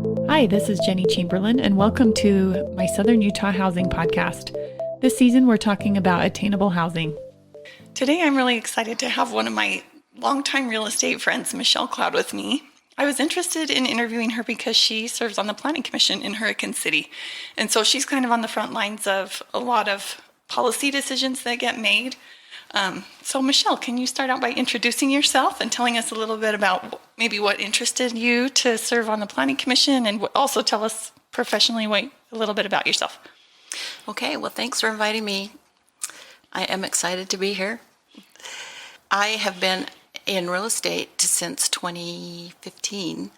Hi, this is Jenny Chamberlain, and welcome to my Southern Utah Housing Podcast. This season, we're talking about attainable housing. Today, I'm really excited to have one of my longtime real estate friends, Michelle Cloud, with me. I was interested in interviewing her because she serves on the Planning Commission in Ivins City. And so she's kind of on the front lines of a lot of policy decisions that get made. So Michelle, can you start out by introducing yourself and telling us a little bit about maybe what interested you to serve on the Planning Commission, and also tell us professionally a little bit about yourself. Okay, well, thanks for inviting me. I am excited to be here. I have been in real estate since 2015.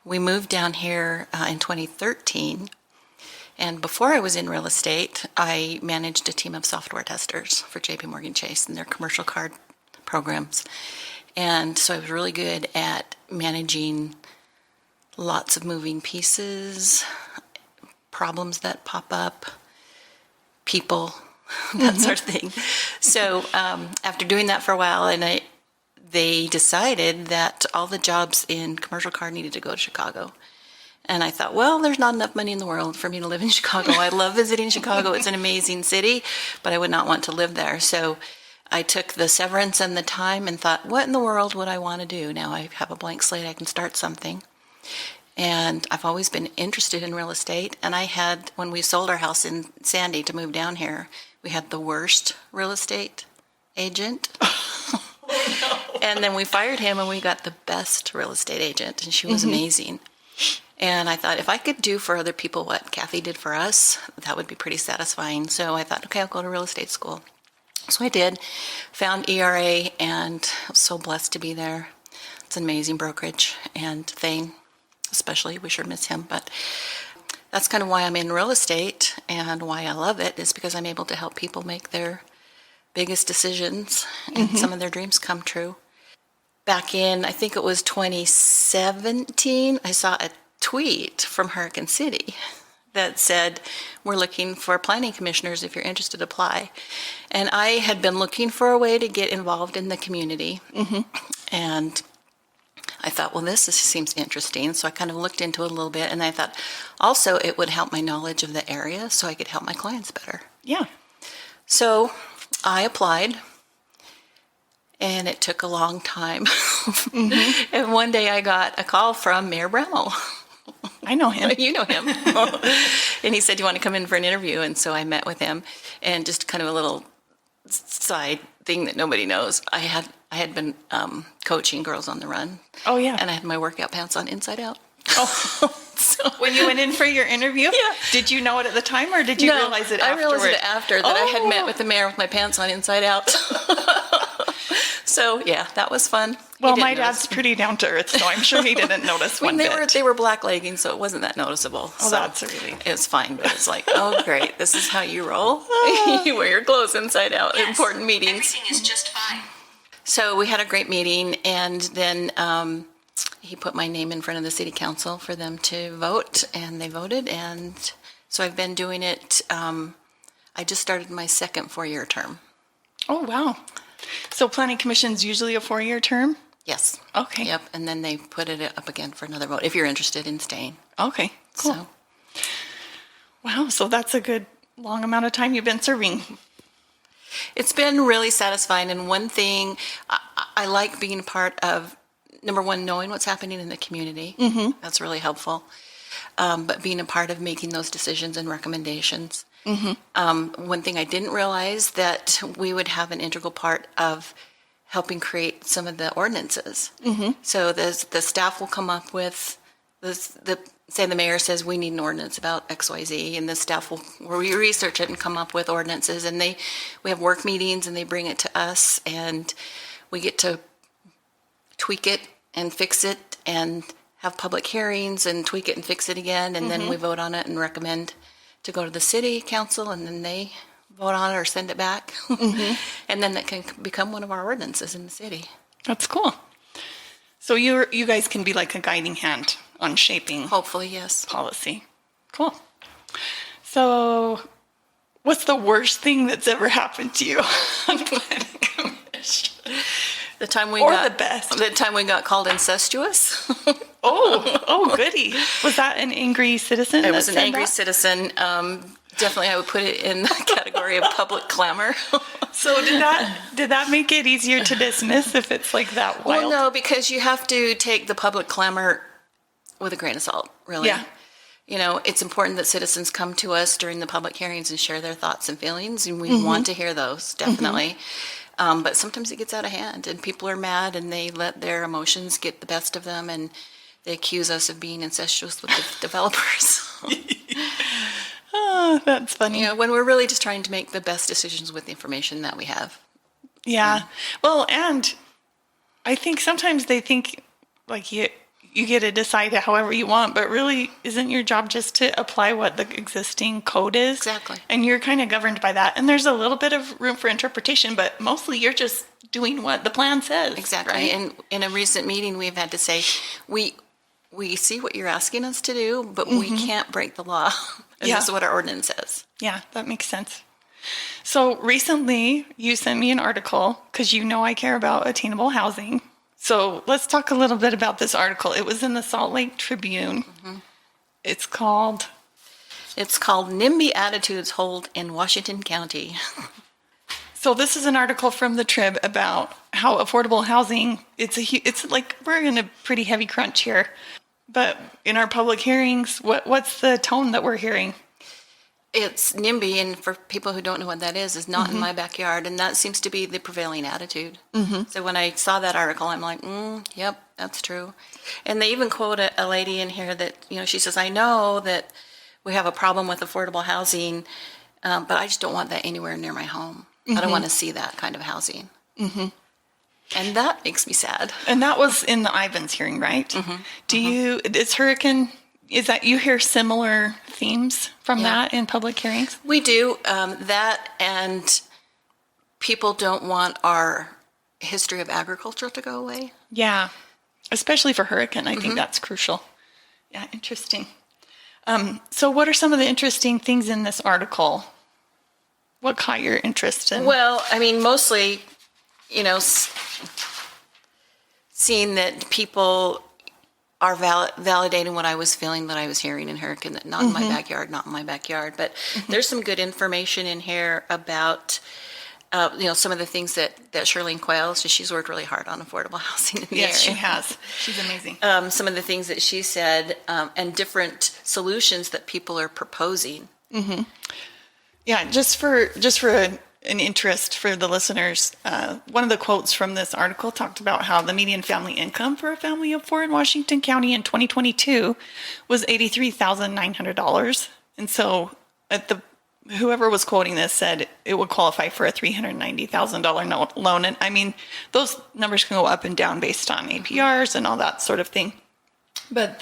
We moved down here in 2013. And before I was in real estate, I managed a team of software testers for JPMorgan Chase and their commercial card programs. And so I was really good at managing lots of moving pieces, problems that pop up, people, that sort of thing. So after doing that for a while, they decided that all the jobs in commercial card needed to go to Chicago. And I thought, well, there's not enough money in the world for me to live in Chicago. I love visiting Chicago. It's an amazing city, but I would not want to live there. So I took the severance and the time and thought, what in the world would I want to do? Now I have a blank slate. I can start something. And I've always been interested in real estate. And when we sold our house in Sandy to move down here, we had the worst real estate agent. Oh, no. And then we fired him and we got the best real estate agent. And she was amazing. And I thought, if I could do for other people what Kathy did for us, that would be pretty satisfying. So I thought, okay, I'll go to real estate school. So I did, found ERA, and I was so blessed to be there. It's an amazing brokerage, and Thane, especially, we sure miss him. But that's kind of why I'm in real estate, and why I love it is because I'm able to help people make their biggest decisions and some of their dreams come true. Back in, I think it was 2017, I saw a tweet from Ivins City that said, we're looking for planning commissioners. If you're interested, apply. And I had been looking for a way to get involved in the community. And I thought, well, this seems interesting. So I kind of looked into it a little bit. And I thought also it would help my knowledge of the area so I could help my clients better. Yeah. So I applied. And it took a long time. And one day I got a call from Mayor Bremmel. I know him. You know him. And he said, you want to come in for an interview? And so I met with him. And just kind of a little side thing that nobody knows. I had been coaching Girls on the Run. Oh, yeah. And I had my workout pants on inside out. Oh. So when you went in for your interview, did you know it at the time, or did you realize it afterward? I realized it after that I had met with the mayor with my pants on inside out. So, yeah, that was fun. Well, my dad's pretty down to earth, so I'm sure he didn't notice one bit. They were black leggings, so it wasn't that noticeable. Oh, so that's really... It was fine, but it's like, oh, great, this is how you roll? You wear your clothes inside out at important meetings. Everything is just fine. So we had a great meeting, and then he put my name in front of the city council for them to vote, and they voted, and so I've been doing it. I just started my second 4-year term. Oh, wow. So planning commission's usually a 4-year term? Yes. Okay. Yep, and then they put it up again for another vote, if you're interested in staying. Okay, cool. So. Wow, so that's a good long amount of time you've been serving. It's been really satisfying, and one thing, I like being part of, number one, knowing what's happening in the community. That's really helpful. But being a part of making those decisions and recommendations. One thing I didn't realize, that we would have an integral part of helping create some of the ordinances. So the staff will come up with, say the mayor says we need an ordinance about XYZ, and the staff will research it and come up with ordinances, and we have work meetings and they bring it to us, and we get to tweak it and fix it and have public hearings and tweak it and fix it again, and then we vote on it and recommend to go to the city council, and then they vote on it or send it back. And then that can become one of our ordinances in the city. That's cool. So you guys can be like a guiding hand on shaping. Hopefully, yes. Policy. Cool. So what's the worst thing that's ever happened to you on the planning commission? The time we Or got the best. The time we got called incestuous. Oh, goody. Was that an angry citizen? It was an angry citizen. Definitely, I would put it in the category of public clamor. So did that make it easier to dismiss if it's like that wild? Well, no, because you have to take the public clamor with a grain of salt, really. Yeah. You know, it's important that citizens come to us during the public hearings and share their thoughts and feelings, and we want to hear those, definitely. But sometimes it gets out of hand, and people are mad, and they let their emotions get the best of them, and they accuse us of being incestuous with the developers. Oh, that's funny. You know, when we're really just trying to make the best decisions with the information that we have. Yeah. Well, and I think sometimes they think like you get to decide it however you want, but really isn't your job just to apply what the existing code is? Exactly. And you're kind of governed by that. And there's a little bit of room for interpretation, but mostly you're just doing what the plan says. Exactly. Right? And in a recent meeting, we've had to say, we see what you're asking us to do, but we can't break the law. And this is what our ordinance says. Yeah, that makes sense. So recently you sent me an article because you know I care about attainable housing. So let's talk a little bit about this article. It was in the Salt Lake Tribune. It's called NIMBY Attitudes Hold in Washington County. So this is an article from the Trib about how affordable housing, it's like we're in a pretty heavy crunch here. But in our public hearings, what's the tone that we're hearing? It's NIMBY, and for people who don't know what that is not in my backyard, and that seems to be the prevailing attitude. So when I saw that article, I'm like, yep, that's true. And they even quote a lady in here that, you know, she says, I know that we have a problem with affordable housing, but I just don't want that anywhere near my home. I don't want to see that kind of housing. And that makes me sad. And that was in the Ivins hearing, right? Is that you hear similar themes from that in public hearings? We do. That, and people don't want our history of agriculture to go away. Yeah, especially for hurricane. I think that's crucial. Yeah, interesting. So what are some of the interesting things in this article? What caught your interest in? Well, I mean, mostly, you know, seeing that people are validating what I was feeling, that I was hearing in Hurricane, that not in my backyard, not in my backyard. But there's some good information in here about, you know, some of the things that Shirlene Quayle, so she's worked really hard on affordable housing in the area. Yes, she has. She's amazing. Some of the things that she said, and different solutions that people are proposing. Yeah, just for an interest for the listeners, one of the quotes from this article talked about how the median family income for a family of four in Washington County in 2022 was $83,900. And so whoever was quoting this said it would qualify for a $390,000 loan. And I mean, those numbers can go up and down based on APRs and all that sort of thing. But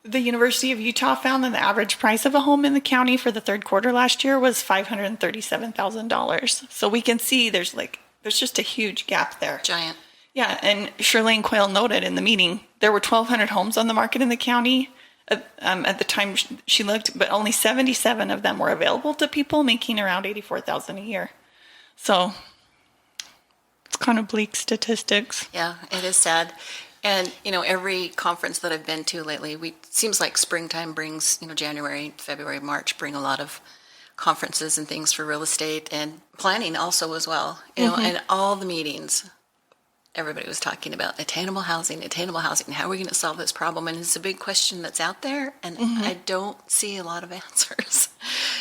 the University of Utah found that the average price of a home in the county for the third quarter last year was $537,000. So we can see there's just a huge gap there. Giant. Yeah, and Shirlene Quayle noted in the meeting there were 1,200 homes on the market in the county at the time she looked, but only 77 of them were available to people making around $84,000 a year. So it's kind of bleak statistics. Yeah, it is sad. And, you know, every conference that I've been to lately, seems like springtime brings, you know, January, February, March bring a lot of conferences and things for real estate and planning also as well. You know, and all the meetings, everybody was talking about attainable housing. How are we going to solve this problem? And it's a big question that's out there, and I don't see a lot of answers.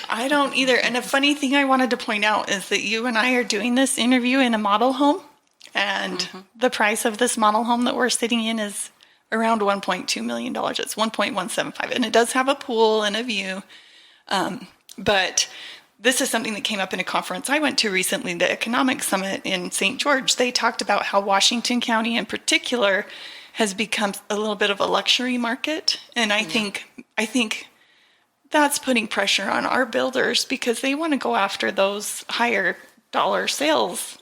I don't either. And a funny thing I wanted to point out is that you and I are doing this interview in a model home. And the price of this model home that we're sitting in is around $1.2 million. It's $1.175. And it does have a pool and a view. But this is something that came up in a conference I went to recently, the Economic Summit in St. George. They talked about how Washington County in particular has become a little bit of a luxury market. And I think that's putting pressure on our builders because they want to go after those higher dollar sales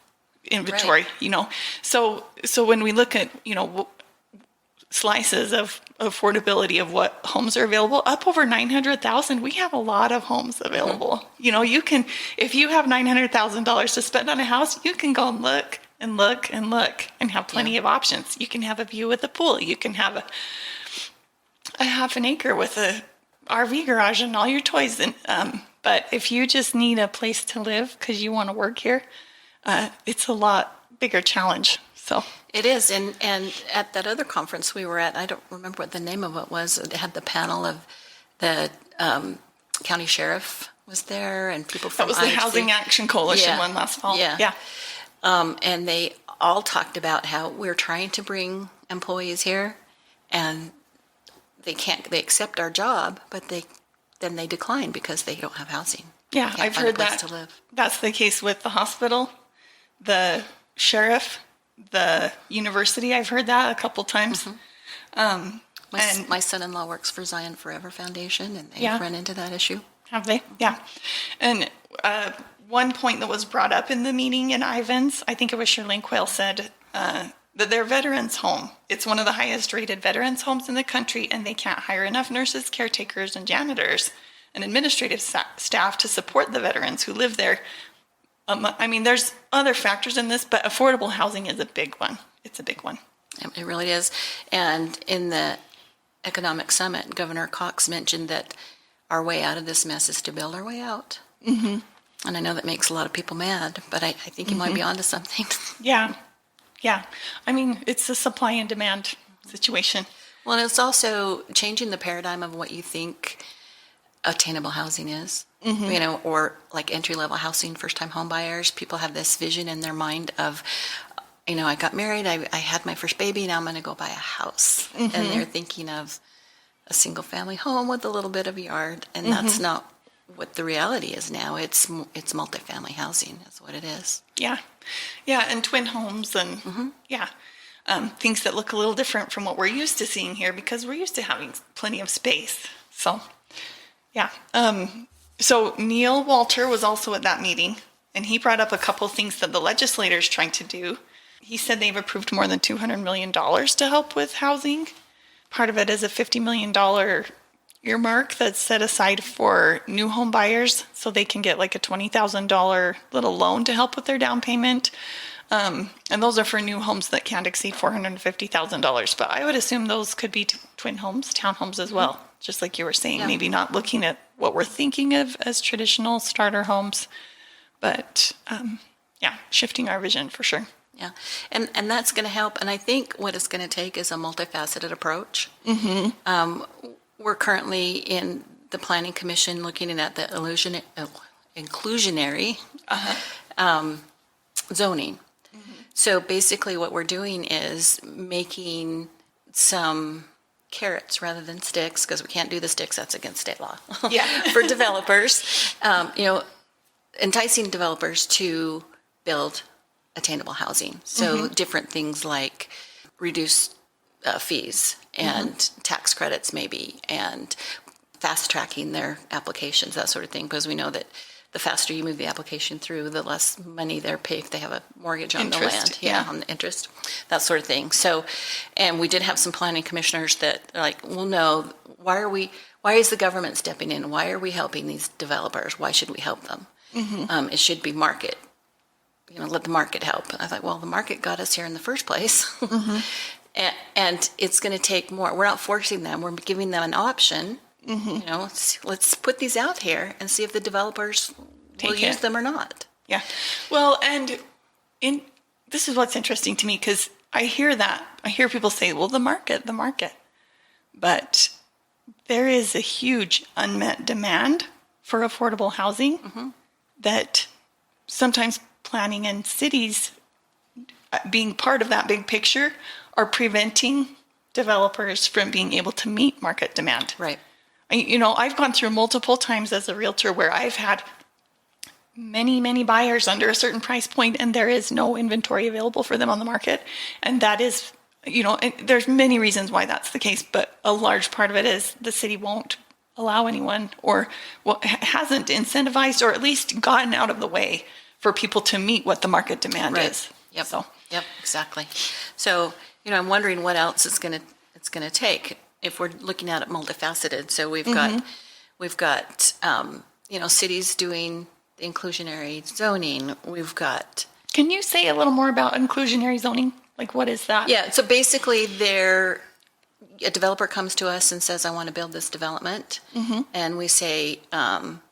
inventory, you know. So when we look at, you know, slices of affordability of what homes are available, up over 900,000, we have a lot of homes available. You know, you can, if you have $900,000 to spend on a house, you can go and look and look and have plenty of options. You can have a view with a pool. You can have a half an acre with a RV garage and all your toys. And but if you just need a place to live because you want to work here, it's a lot bigger challenge. So it is. And at that other conference we were at, I don't remember what the name of it was. It had the panel of the county sheriff was there and people from that was the Housing Action Coalition one last fall. Yeah. And they all talked about how we're trying to bring employees here and they accept our job, but then they decline because they don't have housing. Yeah, I've heard that. To live. That's the case with the hospital, the sheriff, the university. I've heard that a couple times. My son-in-law works for Zion Forever Foundation, and they've run into that issue. Have they? Yeah. And one point that was brought up in the meeting in Ivins, I think it was Shirlene Quayle said that their veterans home, it's one of the highest rated veterans homes in the country, and they can't hire enough nurses, caretakers, and janitors and administrative staff to support the veterans who live there. I mean, there's other factors in this, but affordable housing is a big one. It's a big one. It really is. And in the Economic Summit, Governor Cox mentioned that our way out of this mess is to build our way out. Mm-hmm. And I know that makes a lot of people mad, but I think you might be onto something. Yeah. I mean, it's a supply and demand situation. Well, and it's also changing the paradigm of what you think attainable housing is. Mm-hmm. Or like entry-level housing, first-time home buyers. People have this vision in their mind of, I got married, I had my first baby, now I'm going to go buy a house. Mm-hmm. And they're thinking of a single-family home with a little bit of yard, and that's not what the reality is now. It's multifamily housing. That's what it is. Yeah, and twin homes and things that look a little different from what we're used to seeing here because we're used to having plenty of space. So, yeah. So Neil Walter was also at that meeting, and he brought up a couple of things that the legislator's trying to do. He said they've approved more than $200 million to help with housing. Part of it is a $50 million earmark that's set aside for new home buyers so they can get like a $20,000 little loan to help with their down payment. And those are for new homes that can't exceed $450,000. But I would assume those could be twin homes, townhomes as well, just like you were saying, maybe not looking at what we're thinking of as traditional starter homes, but shifting our vision for sure. Yeah, and that's going to help. And I think what it's going to take is a multifaceted approach. Mm-hmm. We're currently in the Planning Commission looking at the inclusionary zoning. Mm-hmm. So basically what we're doing is making some carrots rather than sticks, because we can't do the sticks, that's against state law. For developers, enticing developers to build attainable housing. So different things like reduced fees and tax credits maybe, and fast tracking their applications, that sort of thing, because we know that the faster you move the application through, the less money they're paid if they have a mortgage on the land. On the interest, that sort of thing. So, and we did have some planning commissioners that are like, well, no, why is the government stepping in? Why are we helping these developers? Why should we help them? It should be market. Let the market help. And I thought, well, the market got us here in the first place. And it's going to take more. We're not forcing them. We're giving them an option. Let's put these out here and see if the developers will use them or not. Yeah. Well, and this is what's interesting to me, because I hear that. I hear people say, well, the market. But there is a huge unmet demand for affordable housing that sometimes planning and cities being part of that big picture are preventing developers from being able to meet market demand. Right. I've gone through multiple times as a realtor where I've had many buyers under a certain price point, and there is no inventory available for them on the market. And that is, there's many reasons why that's the case, but a large part of it is the city won't allow anyone, or hasn't incentivized, or at least gotten out of the way for people to meet what the market demand is. Yep, exactly. So, I'm wondering what else it's going to take if we're looking at it multifaceted. So we've got cities doing the inclusionary zoning. We've got Can you say a little more about inclusionary zoning? Like, what is that? Yeah, so basically a developer comes to us and says, I want to build this development. And we say,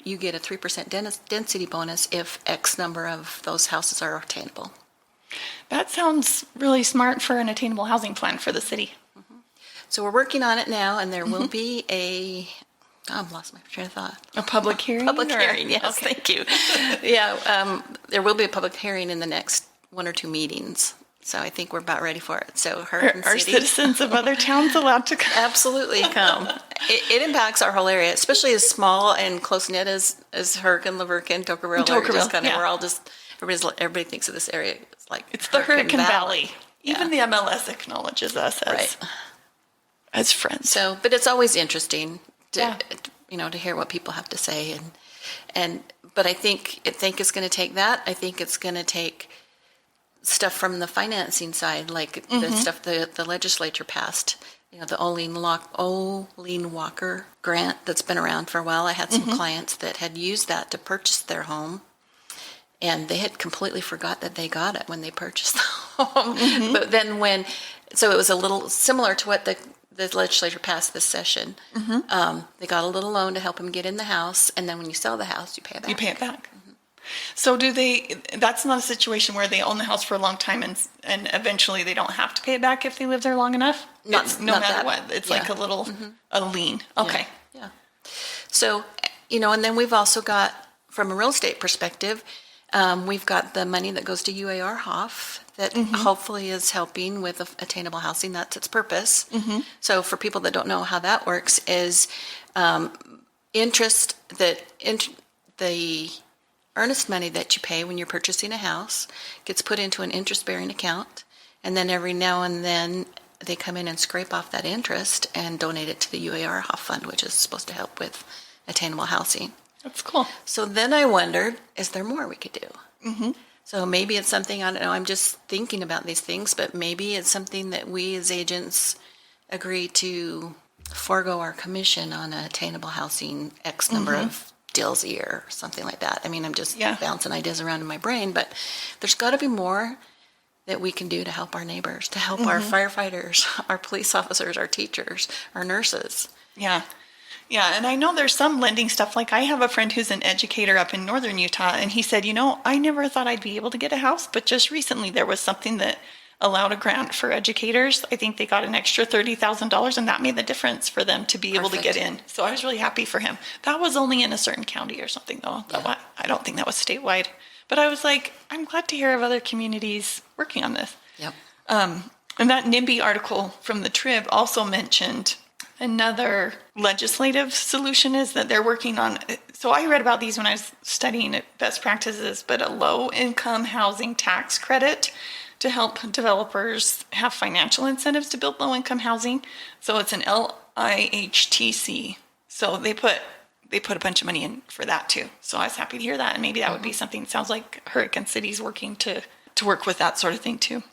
you get a 3% density bonus if X number of those houses are attainable. That sounds really smart for an attainable housing plan for the city. So we're working on it now, and there will be I've lost my train of thought. A public hearing? Public hearing, yes, Okay. thank you. Yeah, there will be a public hearing in the next 1 or 2 meetings. So I think we're about ready for it. So Are citizens of other towns allowed to come? Absolutely come. It impacts our whole area, especially as small and close-knit as Hurricane, Laverca, Tokerville. Tokerville, We're all just, everybody thinks of this area as like It's the Hurricane Valley. Yeah. Even the MLS acknowledges us as friends. So, but it's always interesting to, Yeah. to hear what people have to say. But I think it's going to take that. I think it's going to take stuff from the financing side, like the stuff the legislature passed. The Olene Walker grant that's been around for a while. I had some clients that had used that to purchase their home, and they had completely forgot that they got it when they purchased the home. But then so it was a little similar to what the legislature passed this session. They got a little loan to help them get in the house, and then when you sell the house, you pay it back. You pay it back. So that's not a situation where they own the house for a long time and eventually they don't have to pay it back if they live there long enough? No matter what. It's like a little, a lien. Okay. Yeah. So, and then we've also got, from a real estate perspective, we've got the money that goes to UAR HOF that hopefully is helping with attainable housing. That's its purpose. So for people that don't know how that works is interest the earnest money that you pay when you're purchasing a house gets put into an interest-bearing account, and then every now and then they come in and scrape off that interest and donate it to the UAR HOF fund, which is supposed to help with attainable housing. That's cool. So then I wondered, is there more we could do? So maybe it's something, I don't know, I'm just thinking about these things, but maybe it's something that we as agents agree to forego our commission on attainable housing X number of deals a year or something like that. I mean, I'm just bouncing ideas around in my brain, but there's got to be more that we can do to help our neighbors, to help our firefighters, our police officers, our teachers, our nurses. Yeah. Yeah, and I know there's some lending stuff. Like I have a friend who's an educator up in northern Utah, and he said, I never thought I'd be able to get a house, but just recently there was something that allowed a grant for educators. I think they got an extra $30,000, and that made the difference for them to be able to get in. So I was really happy for him. That was only in a certain county or something, though. I don't think that was statewide. But I was like, I'm glad to hear of other communities working on this. Yep. And that NIMBY article from the Trib also mentioned another legislative solution is that they're working on. So I read about these when I was studying best practices, but a low-income housing tax credit to help developers have financial incentives to build low-income housing. So it's an LIHTC. So they put a bunch of money in for that too. So I was happy to hear that, and maybe that would be something. It sounds like Hurricane City's working to work with that sort of thing too.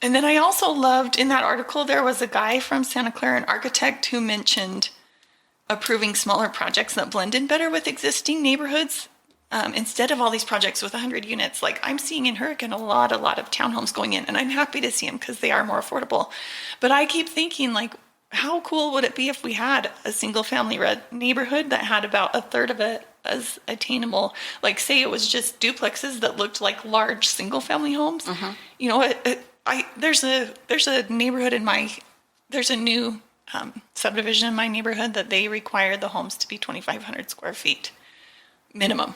And then I also loved in that article, there was a guy from Santa Clara, an architect, who mentioned approving smaller projects that blend in better with existing neighborhoods. Instead of all these projects with 100 units, like I'm seeing in Hurricane a lot of townhomes going in, and I'm happy to see them because they are more affordable. But I keep thinking, like, how cool would it be if we had a single family neighborhood that had about a third of it as attainable? Like, say it was just duplexes that looked like large single family homes. There's a neighborhood there's a new subdivision in my neighborhood that they require the homes to be 2,500 square feet minimum.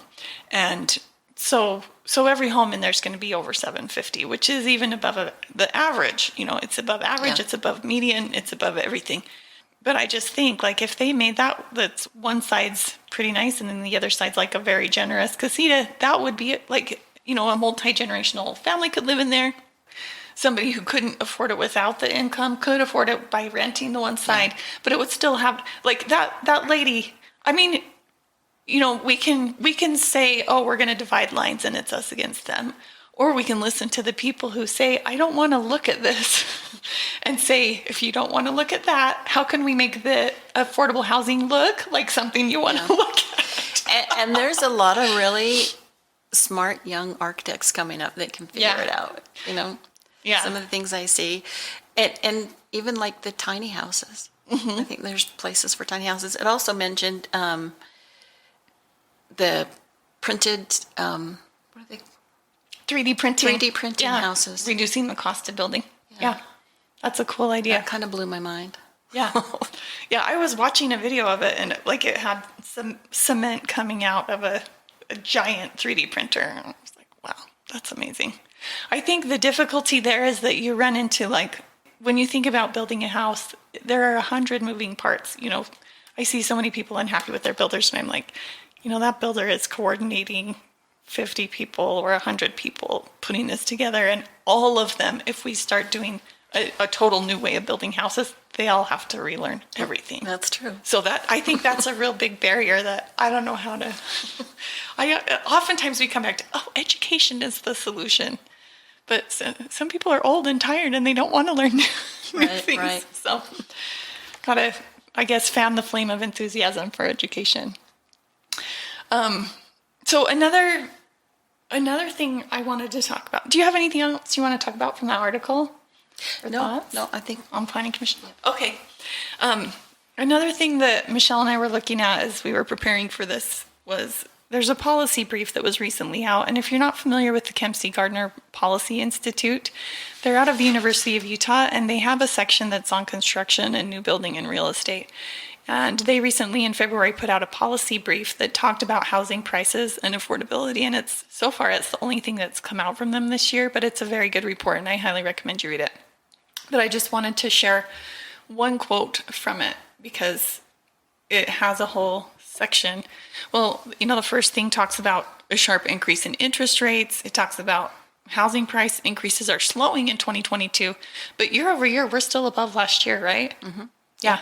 And so every home in there's going to be over 750, which is even above the average. It's above average, It's above median, it's above everything. But I just think, like, if they made that's one side's pretty nice and then the other side's like a very generous casita, that would be like, a multi-generational family could live in there. Somebody who couldn't afford it without the income could afford it by renting the one side, but it would still have, like, that lady. I mean, we can say, oh, we're going to divide lines and it's us against them. Or we can listen to the people who say, I don't want to look at this and say, if you don't want to look at that, how can we make the affordable housing look like something you want to look at? And there's a lot of really smart young architects coming up that can figure Yeah. it out, you know? Yeah. Some of the things I see. And even like the tiny houses. I think there's places for tiny houses. It also mentioned the printed, what are they? 3D printing. 3D printing houses. Reducing the cost of building. Yeah. That's a cool idea. That kind of blew my mind. Yeah. Yeah, I was watching a video of it, and it had some cement coming out of a giant 3D printer. And I was like, wow, that's amazing. I think the difficulty there is that you run into, like, when you think about building a house, there are 100 moving parts. You know, I see so many people unhappy with their builders, and I'm like, you know, that builder is coordinating 50 people or 100 people putting this together, and all of them, if we start doing a total new way of building houses, they all have to relearn everything. That's true. So I think that's a real big barrier that I don't know how to. Oftentimes we come back to, education is the solution, but some people are old and tired and they don't want to learn new things. Right. So gotta, I guess, fan the flame of enthusiasm for education. So another thing I wanted to talk about. Do you have anything else you want to talk about from that article? No, I think on Planning Commission. Okay. Another thing that Michelle and I were looking at as we were preparing for this was there's a policy brief that was recently out. And if you're not familiar with the Kempsey Gardner Policy Institute, they're out of the University of Utah, and they have a section that's on construction and new building and real estate. And they recently, in February, put out a policy brief that talked about housing prices and affordability. And so far, it's the only thing that's come out from them this year, but it's a very good report, and I highly recommend you read it. But I just wanted to share one quote from it because it has a whole section. Well, you know, the first thing talks about a sharp increase in interest rates. It talks about housing price increases are slowing in 2022, but year over year, we're still above last year, right? Mm-hmm. Yeah.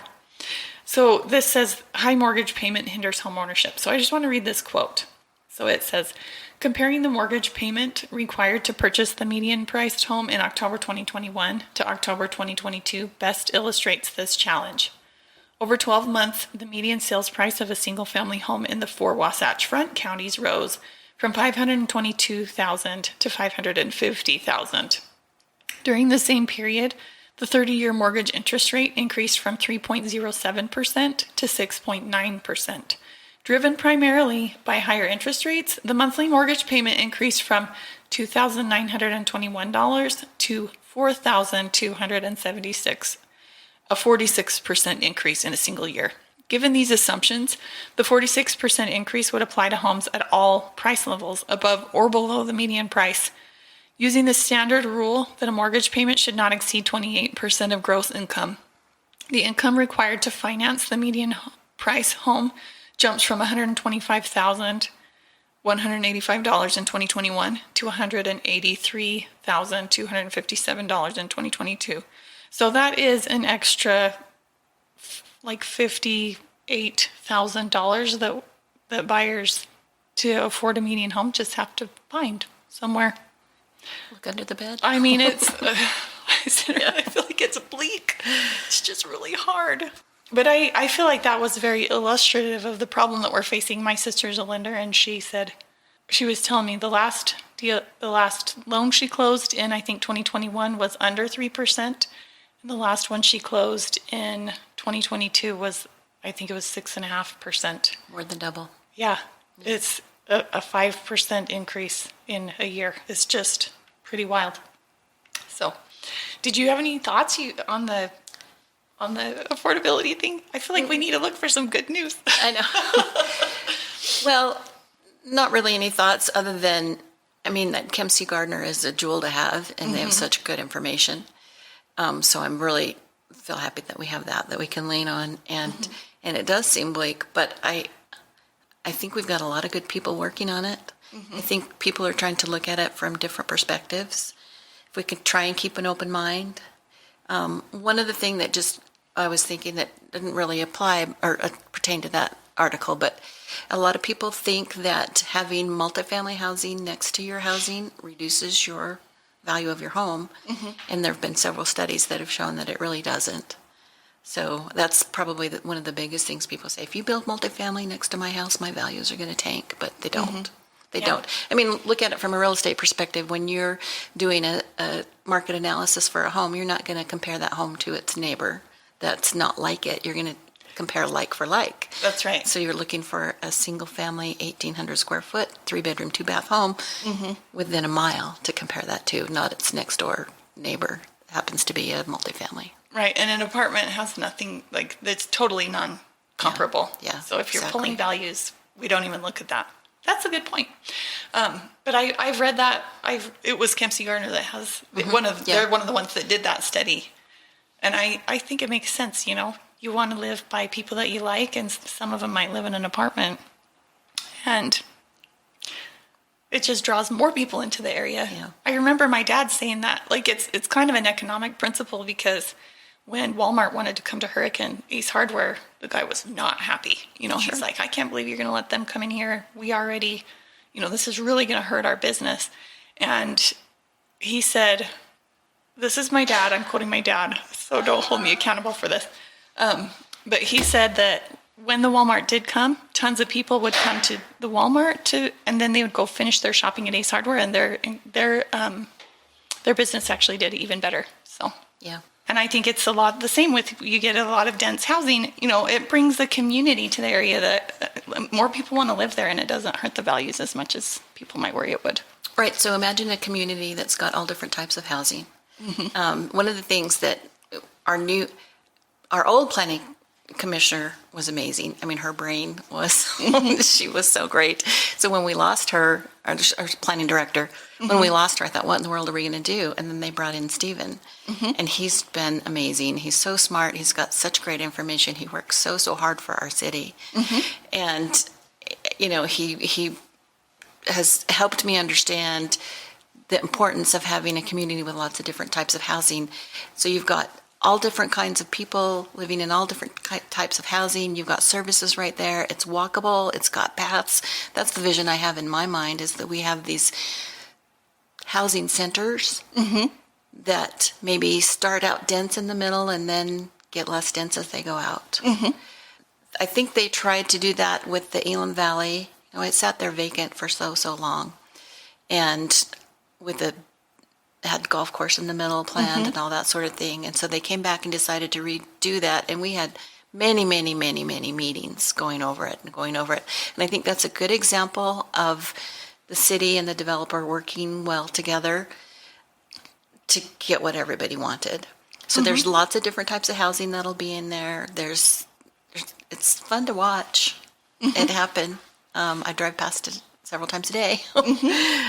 So this says high mortgage payment hinders home ownership. So I just want to read this quote. So it says, comparing the mortgage payment required to purchase the median priced home in October 2021 to October 2022 best illustrates this challenge. Over 12 months, the median sales price of a single family home in the 4 Wasatch Front counties rose from $522,000 to $550,000. During the same period, the 30-year mortgage interest rate increased from 3.07% to 6.9%. Driven primarily by higher interest rates, the monthly mortgage payment increased from $2,921 to $4,276, a 46% increase in a single year. Given these assumptions, the 46% increase would apply to homes at all price levels, above or below the median price. Using the standard rule that a mortgage payment should not exceed 28% of gross income, the income required to finance the median price home jumps from $125,185 in 2021 to $183,257 in 2022. So that is an extra like $58,000 that buyers to afford a median home just have to find somewhere. Look under the bed. I mean, I feel like it's bleak. It's just really hard. But I feel like that was very illustrative of the problem that we're facing. My sister's a lender, and she was telling me the last loan she closed in, I think 2021, was under 3%. And the last one she closed in 2022 was, I think it was 6.5%. More than double. Yeah. It's a 5% increase in a year. It's just pretty wild. So, did you have any thoughts on the affordability thing? I feel like we need to look for some good news. I know. Well, not really any thoughts other than, I mean, that Kempsey Gardner is a jewel to have, and they have such good information. So I'm really feel happy that we have that we can lean on, and it does seem bleak, but I think we've got a lot of good people working on it. I think people are trying to look at it from different perspectives. If we could try and keep an open mind. One of the things that I was thinking that didn't really apply or pertain to that article, but a lot of people think that having multifamily housing next to your housing reduces your value of your home. And there have been several studies that have shown that it really doesn't. So that's probably one of the biggest things people say. If you build multifamily next to my house, my values are going to tank, but they don't. They don't. I mean, look at it from a real estate perspective. When you're doing a market analysis for a home, you're not going to compare that home to its neighbor that's not like it. You're going to compare like for like. That's right. So you're looking for a single family, 1,800 square foot, 3-bedroom, 2-bath home within a mile to compare that to, not its next door neighbor. Happens to be a multifamily. Right. And an apartment has nothing, like, that's totally non-comparable. Yeah, So if you're exactly. pulling values, we don't even look at that. That's a good point. But I've read that. It was Kempsey Gardner that has they're one of the ones that did that study. And I think it makes sense, you know. You want to live by people that you like, and some of them might live in an apartment. And it just draws more people into the area. Yeah. I remember my dad saying that, like, it's kind of an economic principle, because when Walmart wanted to come to Hurricane Ace Hardware, the guy was not happy. You know, he's like, I can't believe you're going to let them come in here. We already, you know, this is really going to hurt our business. And he said, this is my dad, I'm quoting my dad, so don't hold me accountable for this. But he said that when the Walmart did come, tons of people would come to the Walmart and then they would go finish their shopping at Ace Hardware, and their business actually did even better. So yeah. And I think it's a lot the same with, you get a lot of dense housing, you know, it brings the community to the area that more people want to live there, and it doesn't hurt the values as much as people might worry it would. Right. So imagine a community that's got all different types of housing. One of the things that our old planning commissioner was amazing. I mean, her brain was, she was so great. So when we lost her, our planning director, when we lost her, I thought, what in the world are we going to do? And then they brought in Stephen, and he's been amazing. He's so smart. He's got such great information. He works so hard for our city. And, you know, he has helped me understand the importance of having a community with lots of different types of housing. So you've got all different kinds of people living in all different types of housing. You've got services right there. It's walkable. It's got paths. That's the vision I have in my mind, is that we have these housing centers that maybe start out dense in the middle and then get less dense as they go out. I think they tried to do that with the Elam Valley. You know, it sat there vacant for so long. And with the had golf course in the middle planned and all that sort of thing. And so they came back and decided to redo that. And we had many meetings going over it. And I think that's a good example of the city and the developer working well together to get what everybody wanted. So there's lots of different types of housing that'll be in there. It's fun to watch it happen. I drive past it several times a day.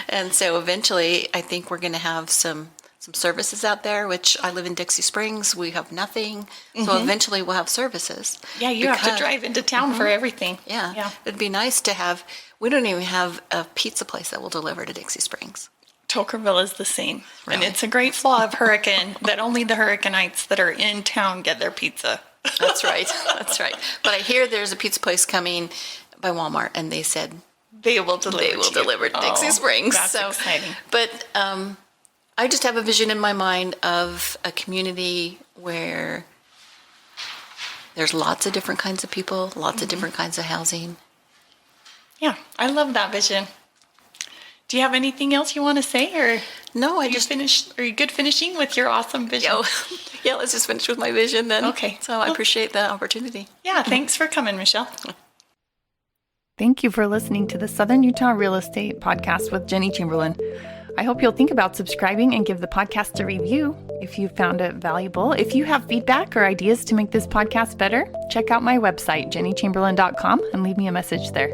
And so eventually I think we're going to have some services out there, which I live in Dixie Springs. We have nothing. So eventually we'll have services. Yeah, you have to drive into town for everything. Yeah. It'd be nice to have, we don't even have a pizza place that will deliver to Dixie Springs. Tokerville is the same. Really? And it's a great flaw of Hurricane that only the Hurricanites that are in town get their pizza. That's right. But I hear there's a pizza place coming by Walmart, and they said they will deliver to Dixie Springs. That's exciting. But I just have a vision in my mind of a community where there's lots of different kinds of people, lots of different kinds of housing. Yeah, I love that vision. Do you have anything else you want to say, or no? Are you good finishing with your awesome vision? Yeah, let's just finish with my vision then. Okay. So I appreciate the opportunity. Yeah, thanks for coming, Michelle. Thank you for listening to the Southern Utah Real Estate Podcast with Jenny Chamberlain. I hope you'll think about subscribing and give the podcast a review if you found it valuable. If you have feedback or ideas to make this podcast better, check out my website, jennychamberlain.com, and leave me a message there.